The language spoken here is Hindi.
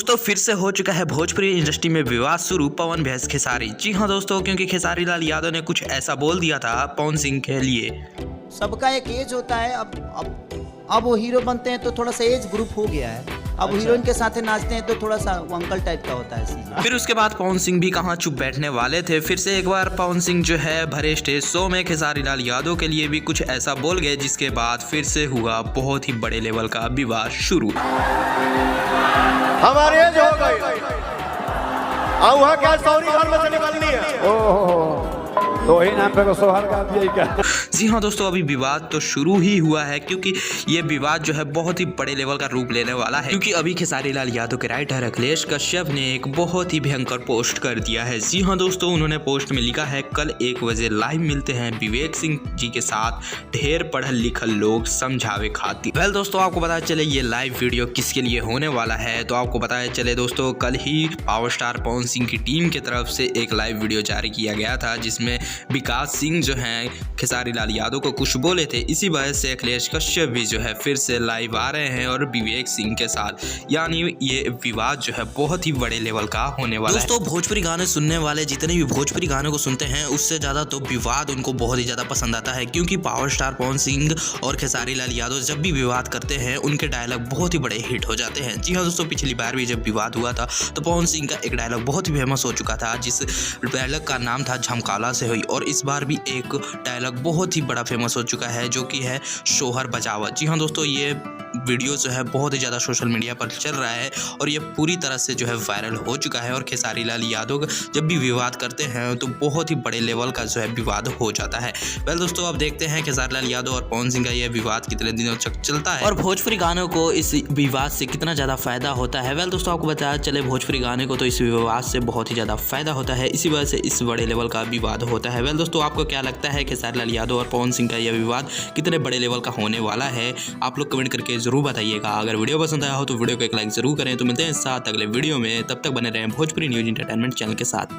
दोस्तों फिर से हो चुका है भोजपुरी इंडस्ट्री में विवाद शुरू पवन भैंस खेसारी। जी हाँ दोस्तों, क्योंकि खेसारी लाल यादव ने कुछ ऐसा बोल दिया था पवन सिंह के लिए। सबका एक एज होता है। अब वो हीरो बनते हैं तो थोड़ा सा एज ग्रुप हो गया है। अब हीरोइन के साथ नाचते हैं तो थोड़ा सा वो अंकल टाइप का होता है सीन। फिर उसके बाद पवन सिंह भी कहाँ चुप बैठने वाले थे। फिर से एक बार पवन सिंह जो है भरे स्टेज शो में खेसारी लाल यादव के लिए भी कुछ ऐसा बोल गए, जिसके बाद फिर से हुआ बहुत ही बड़े लेवल का विवाद शुरू। हमारे एज हो गई, वहाँ क्या सौरी घर में से निकलनी है। ओहो, तो ही नाम पे सोहर गा दिया क्या? जी हाँ दोस्तों, अभी विवाद तो शुरू ही हुआ है, क्योंकि ये विवाद जो है बहुत ही बड़े लेवल का रूप लेने वाला है। क्योंकि अभी खेसारी लाल यादव के राइटर अखिलेश कश्यप ने एक बहुत ही भयंकर पोस्ट कर दिया है। जी हाँ दोस्तों, उन्होंने पोस्ट में लिखा है, कल 1 बजे लाइव मिलते हैं विवेक सिंह जी के साथ, ढेर पढ़ल लिखल लोग समझावे खातिर। वेल दोस्तों, आपको पता चले ये लाइव वीडियो किसके लिए होने वाला है, तो आपको पता चले दोस्तों कल ही पावर स्टार पवन सिंह की टीम की तरफ से एक लाइव वीडियो जारी किया गया था, जिसमें विकास सिंह जो हैं खेसारी लाल यादव को कुछ बोले थे। इसी वजह से अखिलेश कश्यप भी जो है फिर से लाइव आ रहे हैं और विवेक सिंह के साथ, यानी ये विवाद जो है बहुत ही बड़े लेवल का होने वाला है। दोस्तों भोजपुरी गाने सुनने वाले जितने भी भोजपुरी गानों को सुनते हैं, उससे ज़्यादा तो विवाद उनको बहुत ही ज़्यादा पसंद आता है। क्योंकि पावर स्टार पवन सिंह और खेसारी लाल यादव जब भी विवाद करते हैं, उनके डायलॉग बहुत ही बड़े हिट हो जाते हैं। जी हाँ दोस्तों, पिछली बार भी जब विवाद हुआ था तो पवन सिंह का एक डायलॉग बहुत ही फेमस हो चुका था, जिस डायलॉग का नाम था झमकाला से हुई। और इस बार भी एक डायलॉग बहुत ही बड़ा फेमस हो चुका है, जो कि है शोहर बचावा। जी हाँ दोस्तों, ये वीडियो जो है बहुत ही ज़्यादा सोशल मीडिया पर चल रहा है और ये पूरी तरह से जो है वायरल हो चुका है। और खेसारी लाल यादव जब भी विवाद करते हैं तो बहुत ही बड़े लेवल का जो है विवाद हो जाता है। वेल दोस्तों, अब देखते हैं खेसारी लाल यादव और पवन सिंह का यह विवाद कितने दिनों तक चलता है और भोजपुरी गानों को इस विवाद से कितना ज़्यादा फायदा होता है। वेल दोस्तों, आपको बताया चले भोजपुरी गाने को तो इस विवाद से बहुत ही ज़्यादा फायदा होता है, इसी वजह से इस बड़े लेवल का विवाद होता है। वेल दोस्तों, आपको क्या लगता है खेसारी लाल यादव और पवन सिंह का यह विवाद कितने बड़े लेवल का होने वाला है? आप लोग कमेंट करके जरूर बताइएगा। अगर वीडियो पसंद आया हो तो वीडियो को एक लाइक जरूर करें। तो मिलते हैं साथ अगले वीडियो में, तब तक बने रहें भोजपुरी न्यूज़ एंटरटेनमेंट चैनल के साथ।